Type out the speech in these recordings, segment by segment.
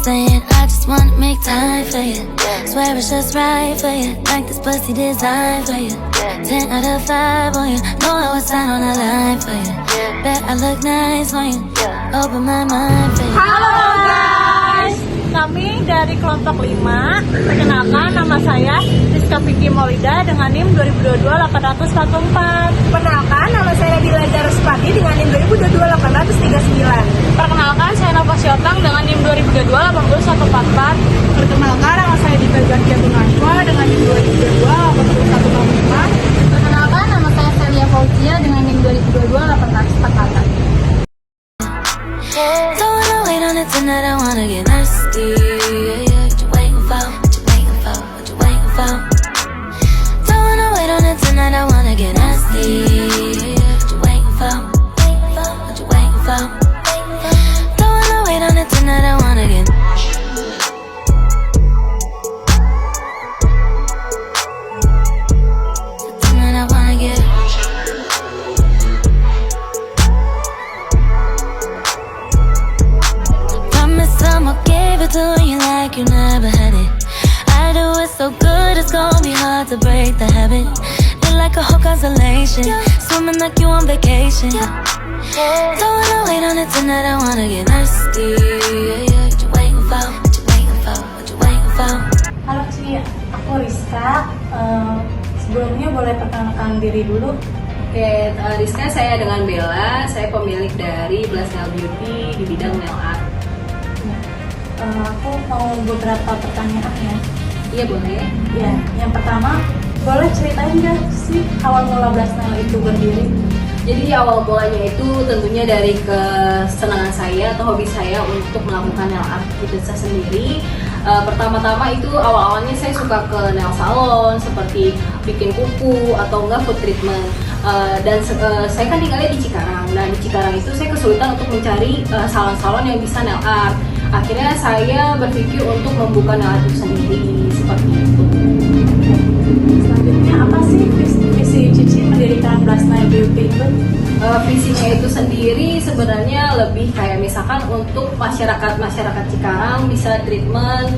saying I just wanna make time for you. Swear it's just right for you. Like this pussy designed for you. 10 out of 5 on you. Know I was out on the line for you. Bet I look nice on you. Open my mind for you. Halo guys, kami dari kelompok 5. Perkenalkan, nama saya Rizka Vicky Maulida dengan NIM 2022-844. Perkenalkan, nama saya Nabila Daruspati dengan NIM 2022-839. Perkenalkan, saya Nova Syotang dengan NIM 2022-80144. Perkenalkan, nama saya Dita Zakia Tunashwa dengan NIM 2022-80145. Perkenalkan, nama saya Celia Fauzia dengan NIM 2022-844. Don't wanna wait on it tonight, I wanna get nasty. Yeah, what you waiting for? What you waiting for? What you waiting for? Don't wanna wait on it tonight, I wanna get nasty. Yeah, what you waiting for? What you waiting for? Don't wanna wait on it tonight, I wanna get tonight, I wanna get. I'ma give it to you like you never had it. I do it so good, it's gonna be hard to break the habit. You're like a whole constellation, swimming like you on vacation. Don't wanna wait on it tonight, I wanna get nasty. Yeah, what you waiting for? What you waiting for? What you waiting for? Halo Ci, aku Rizka. Sebelumnya boleh perkenalkan diri dulu. Oke, Rizka, saya dengan Bella. Saya pemilik dari Blast Nail Beauty di bidang nail art. Aku mau beberapa pertanyaan ya. Iya, boleh. Ya, yang pertama, boleh ceritain nggak sih awal mula Blast Nail itu berdiri? Jadi awal mulanya itu tentunya dari kesenangan saya atau hobi saya untuk melakukan nail art itu sendiri. Pertama-tama itu awal-awalnya saya suka ke nail salon seperti bikin kuku atau enggak foot treatment. Dan saya kan tinggalnya di Cikarang. Nah, di Cikarang itu saya kesulitan untuk mencari salon-salon yang bisa nail art. Akhirnya saya berpikir untuk membuka nail art itu sendiri seperti itu. Selanjutnya apa sih visi Cici mendirikan Blast Nail Beauty itu? Visinya itu sendiri sebenarnya lebih kayak misalkan untuk masyarakat Cikarang bisa treatment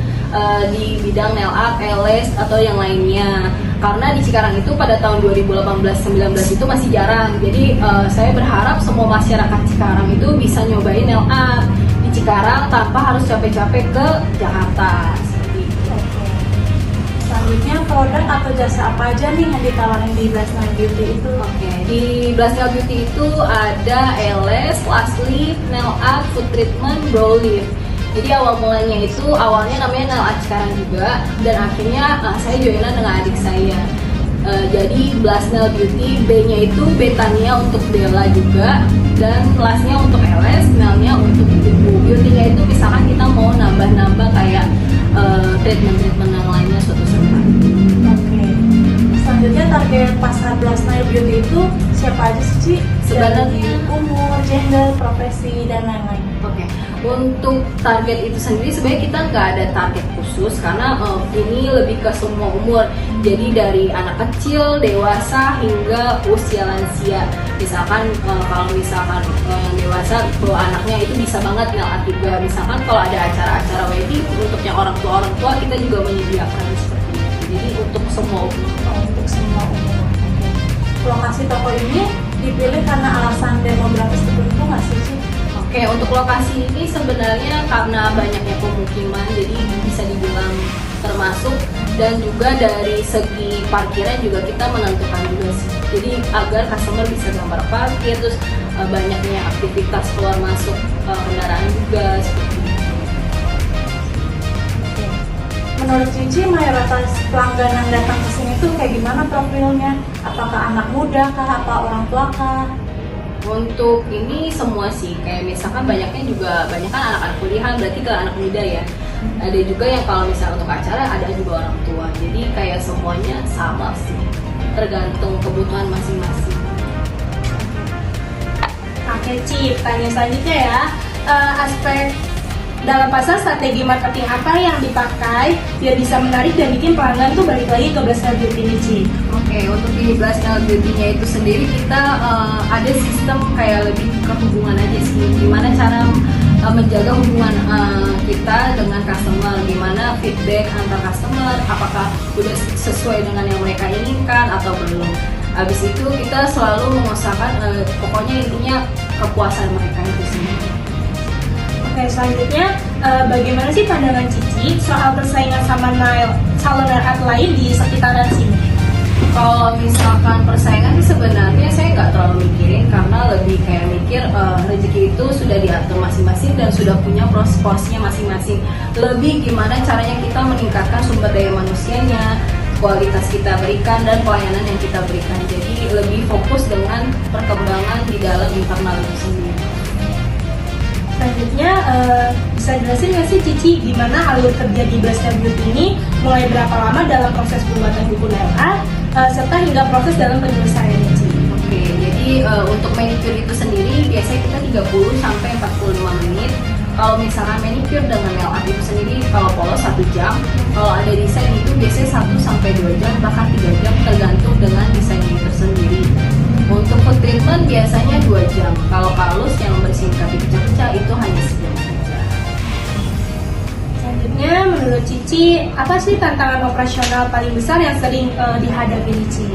di bidang nail art, eyelash atau yang lainnya. Karena di Cikarang itu pada tahun 2018-19 itu masih jarang. Jadi saya berharap semua masyarakat Cikarang itu bisa nyobain nail art di Cikarang tanpa harus capek-capek ke Jakarta. Seperti itu. Selanjutnya produk atau jasa apa aja nih yang ditawarin di Blast Nail Beauty itu? Oke, di Blast Nail Beauty itu ada eyelash, lash lift, nail art, foot treatment, brow lift. Jadi awal mulanya itu awalnya namanya nail art Cikarang juga, dan akhirnya saya joinan dengan adik saya. Jadi Blast Nail Beauty, B-nya itu Betania untuk Bella juga, dan lashnya untuk eyelash, nailnya untuk ibu. Beauty-nya itu misalkan kita mau nambah-nambah kayak treatment yang lainnya suatu saat. Oke. Selanjutnya target pasar Blast Nail Beauty itu siapa aja sih, Ci? Sebenarnya Dari umur, gender, profesi, dan lain-lain. Oke, untuk target itu sendiri sebenarnya kita nggak ada target khusus karena ini lebih ke semua umur. Jadi dari anak kecil, dewasa hingga usia lansia. Misalkan kalau misalkan yang dewasa bawa anaknya itu bisa banget nail art juga. Misalkan kalau ada acara-acara wedding untuk yang orang tua kita juga menyediakan seperti itu. Jadi untuk semua umur. Untuk semua umur. Lokasi toko ini dipilih karena alasan demografis tertentu nggak sih, Ci? Oke, untuk lokasi ini sebenarnya karena banyaknya pemukiman, jadi bisa dibilang termasuk, dan juga dari segi parkiran juga kita menentukan juga sih. Jadi agar customer bisa gampang parkir, terus banyaknya aktivitas keluar masuk kendaraan juga seperti itu. Menurut Cici, mayoritas pelanggan yang datang ke sini tuh kayak gimana profilnya? Apakah anak muda kah, apa orang tua kah? Untuk ini semua sih, kayak misalkan banyak kan anak-anak kuliahan, berarti ke anak muda ya. Ada juga yang kalau misalnya untuk acara ada juga orang tua. Jadi kayak semuanya sama sih, tergantung kebutuhan masing-masing. Oke, Ci, pertanyaan selanjutnya ya. Aspek dalam pasar, strategi marketing apa yang dipakai biar bisa menarik dan bikin pelanggan tuh balik lagi ke Blast Nail Beauty ini, Ci? Oke, untuk di Blast Nail Beauty-nya itu sendiri kita ada sistem kayak lebih ke hubungan aja sih. Gimana cara menjaga hubungan kita dengan gimana feedback antar customer, apakah udah sesuai dengan yang mereka inginkan atau belum. Habis itu kita selalu mengusahakan pokoknya intinya kepuasan mereka itu sendiri. Oke, selanjutnya bagaimana sih pandangan Cici soal persaingan sama salon art lain di sekitaran sini? Kalau misalkan persaingan sih sebenarnya saya nggak terlalu mikirin, karena lebih kayak mikir rezeki itu sudah diatur masing-masing dan sudah punya porsinya masing-masing. Lebih gimana caranya kita meningkatkan sumber daya manusianya, kualitas kita berikan dan pelayanan yang kita berikan. Jadi lebih fokus dengan perkembangan di dalam internal itu sendiri. Selanjutnya bisa jelasin nggak sih Cici gimana alur kerja di Blast Beauty ini, mulai berapa lama dalam proses pembuatan buku nail art serta hingga proses dalam penyelesaiannya Cici? Oke, jadi untuk manicure itu sendiri biasanya kita 30 sampai 45 menit. Kalau misalkan manicure dengan nail art itu sendiri, kalau polos 1 jam, kalau ada desain itu biasanya 1 sampai 2 jam, bahkan 3 jam tergantung dengan desainnya itu sendiri. Untuk foot treatment biasanya 2 jam. Kalau kalus yang bersihin kaki pecah-pecah itu hanya sejam saja. Selanjutnya menurut Cici, apa sih tantangan operasional paling besar yang sering dihadapi Cici?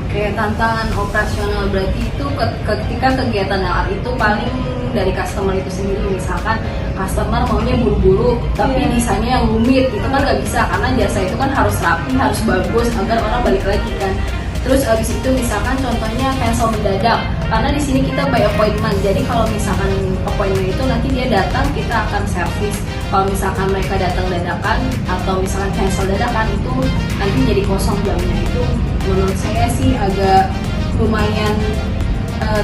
Oke, tantangan operasional berarti itu ketika kegiatan nail art itu paling dari customer itu sendiri. Misalkan customer maunya buru-buru tapi desainnya yang rumit, itu kan nggak bisa karena jasa itu kan harus rapi, harus bagus agar orang balik lagi kan. Terus abis itu misalkan contohnya cancel mendadak, karena di sini kita by appointment. Jadi kalau misalkan appointment itu nanti dia datang, kita akan servis. Kalau misalkan mereka datang dadakan atau misalkan cancel dadakan, itu nanti jadi kosong jamnya. Itu menurut saya sih agak lumayan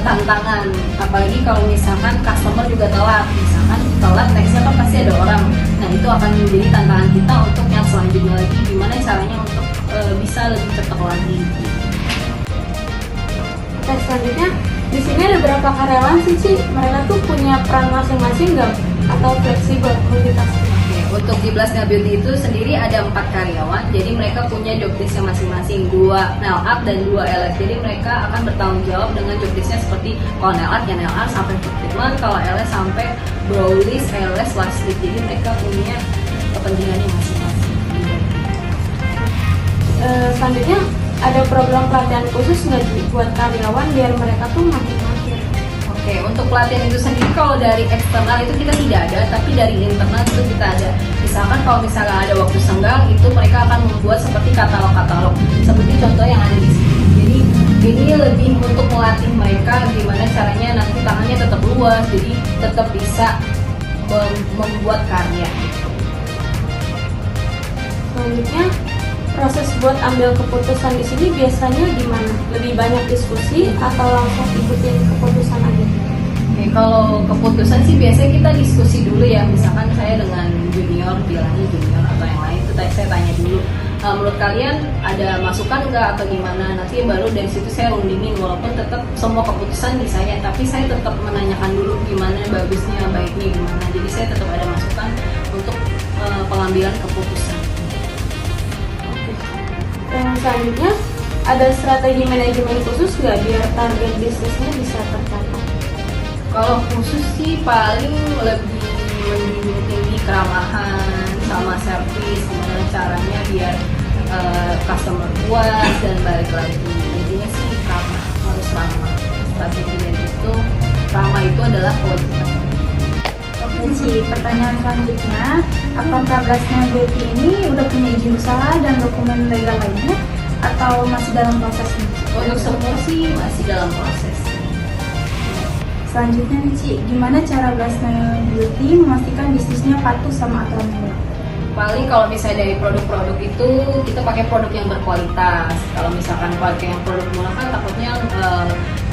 tantangan. Apalagi kalau misalkan customer juga telat, misalkan telat nextnya kan pasti ada orang. Nah itu akan menjadi tantangan kita untuk yang selanjutnya lagi, gimana caranya untuk bisa lebih cepat lagi. Oke, selanjutnya di sini ada berapa karyawan sih Ci? Mereka tuh punya peran masing-masing nggak? Atau fleksibel multitasking? Oke, untuk di Blast Nail Beauty itu sendiri ada 4 karyawan, jadi mereka punya job desk-nya masing-masing, 2 nail art dan 2 LS. Jadi mereka akan bertanggung jawab dengan job desk-nya seperti kalau nail art ya nail art sampai foot treatment, kalau LS sampai brow lift, LS last lift. Jadi mereka punya kepentingannya masing-masing. Selanjutnya ada program pelatihan khusus nggak Ci buat karyawan biar mereka tuh makin makin? Oke, untuk pelatihan itu sendiri kalau dari eksternal itu kita tidak ada, tapi dari internal itu kita ada. Misalkan kalau misalnya ada waktu senggang, itu mereka akan membuat seperti katalog-katalog, seperti contoh yang ada di sini. Jadi ini lebih untuk melatih mereka gimana caranya nanti tangannya tetap luas, jadi tetap bisa membuat karya. Selanjutnya proses buat ambil keputusan di sini biasanya gimana? Lebih banyak diskusi atau langsung ikutin keputusan aja? Oke, kalau keputusan sih biasanya kita diskusi dulu ya. Misalkan saya dengan junior, bilangnya junior atau yang lain, itu saya tanya dulu. Menurut kalian ada masukan nggak atau gimana? Nanti baru dari situ saya rundingin, walaupun tetap semua keputusan di saya, tapi saya tetap menanyakan dulu gimana bagusnya, baiknya gimana. Jadi saya tetap ada masukan untuk pengambilan keputusan. Selanjutnya ada strategi manajemen khusus nggak biar target bisnisnya bisa tercapai? Kalau khusus sih paling lebih menjunjung tinggi keramahan sama servis, gimana caranya biar customer puas dan balik lagi. Intinya sih ramah, harus ramah. Strategi dari itu ramah itu adalah kewajiban. Oke Ci, pertanyaan selanjutnya, apakah Blast Nail Beauty ini udah punya izin usaha dan dokumen legal lainnya atau masih dalam proses ini? Untuk semua sih masih dalam proses. Selanjutnya nih Ci, gimana cara Blast Nail Beauty memastikan bisnisnya patuh sama aturan yang Paling kalau misalnya dari produk-produk itu kita pakai produk yang berkualitas. Kalau misalkan pakai yang produk murah kan takutnya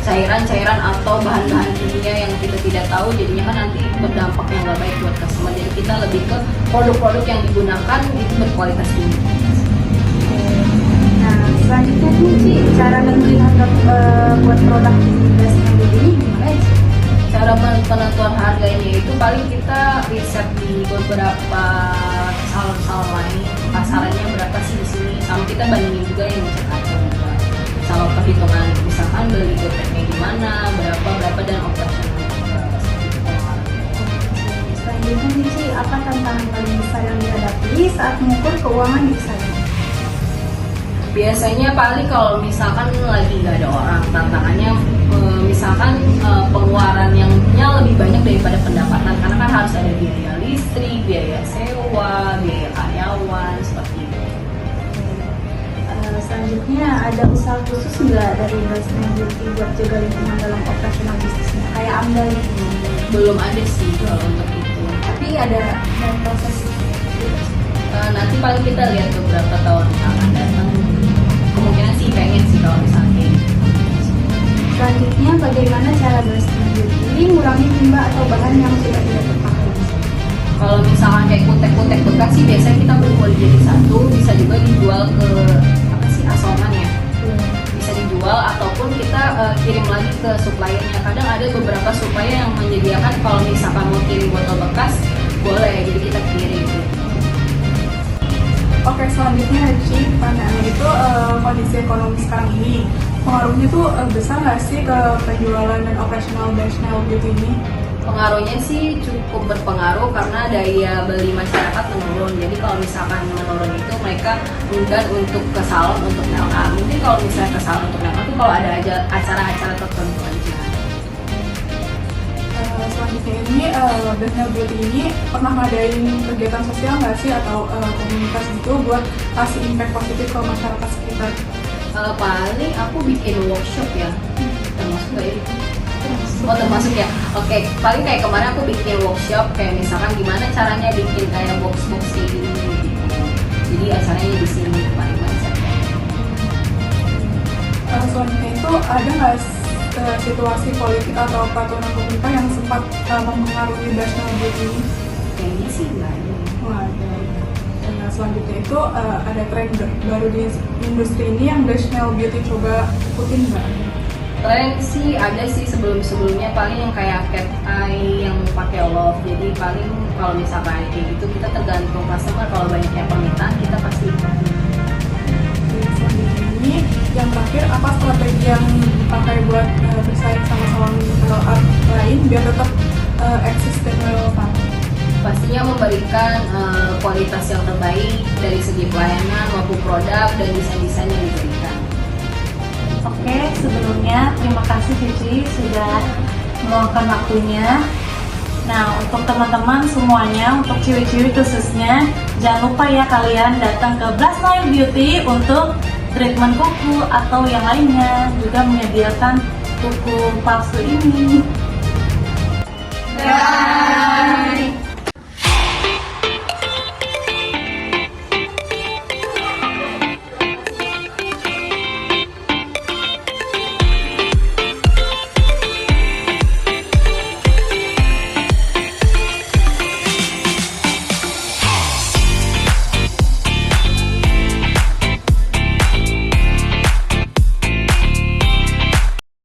cairan-cairan atau bahan-bahan kimia yang kita tidak tahu, jadinya kan nanti berdampak yang nggak baik buat customer. Jadi kita lebih ke produk-produk yang digunakan itu berkualitas tinggi. Nah, selanjutnya nih Ci, cara nentuin harga buat produk di Blast Nail Beauty ini gimana ya Ci? Cara penentuan harganya itu paling kita riset di beberapa salon-salon lain, pasarannya berapa sih di sini, sama kita bandingin juga yang di Jakarta juga. Kalau perhitungan misalkan beli gopeknya gimana, berapa dan operasional juga. Selanjutnya nih Ci, apa tantangan paling besar yang dihadapi lagi saat mengukur keuangan diri saya? Biasanya paling kalau misalkan lagi nggak ada orang, tantangannya misalkan pengeluaran yang lebih banyak daripada pendapatan, karena kan harus ada biaya listrik, biaya sewa, biaya karyawan, seperti itu. Selanjutnya, ada usaha khusus nggak dari Blast Nail Beauty buat jaga lingkungan dalam operasional bisnisnya? Kayak AMDA gitu. Belum ada sih kalau untuk itu. Tapi ada proses Nanti paling kita lihat beberapa tahun yang akan datang. Kemungkinan sih pengen sih kalau misalnya. Selanjutnya, bagaimana cara Blast Nail Beauty ngurangi limbah atau bahan yang sudah tidak terpakai? Kalau misalkan kayak kutek-kutek bekas sih biasanya kita kumpul jadi satu, bisa juga dijual ke asongan ya, bisa dijual ataupun kita kirim lagi ke suppliernya. Kadang ada beberapa supplier yang menyediakan kalau misalkan mau kirim botol bekas boleh, jadi kita kirim. Oke, selanjutnya Haji, pertanyaannya itu kondisi ekonomi sekarang ini pengaruhnya tuh besar nggak sih ke penjualan dan operasional Blast Nail Beauty ini? Pengaruhnya sih cukup berpengaruh karena daya beli masyarakat menurun. Jadi kalau misalkan menurun itu mereka enggan untuk ke salon untuk nail art. Mungkin kalau misalnya ke salon untuk nail art itu kalau ada aja acara-acara tertentu aja. Selanjutnya ini Blast Nail Beauty ini pernah ngadain kegiatan sosial nggak sih atau komunitas gitu buat kasih impact positif ke masyarakat sekitar? Paling aku bikin workshop ya, termasuk nggak itu? Oh termasuk ya. Oke, paling kayak kemarin aku bikin workshop kayak misalkan gimana caranya bikin kayak box-box kayak gini gitu. Jadi acaranya di sini paling banyak. Selanjutnya itu ada nggak situasi politik atau peraturan pemerintah yang sempat mempengaruhi Blast Nail Beauty ini? Kayaknya sih nggak ada. Wah, ada. Nah, selanjutnya itu ada tren baru di industri ini yang Blast Nail Beauty coba ikutin nggak? Tren sih ada sih sebelum-sebelumnya, paling yang kayak cat eye yang pakai love. Jadi paling kalau misalkan kayak gitu kita tergantung customer, kalau banyaknya permintaan kita pasti ikutin. Selanjutnya ini yang terakhir, apa strategi yang dipakai buat bersaing sama salon nail art lain biar tetap eksis dan relevan? Pastinya memberikan kualitas yang terbaik dari segi pelayanan maupun produk dan desain-desain yang diberikan. Oke, sebelumnya terima kasih Cici sudah meluangkan waktunya. Nah, untuk teman-teman semuanya, untuk ciwi-ciwi khususnya, jangan lupa ya kalian datang ke Blast Nail Beauty untuk treatment kuku atau yang lainnya, juga menyediakan kuku palsu ini. Bye.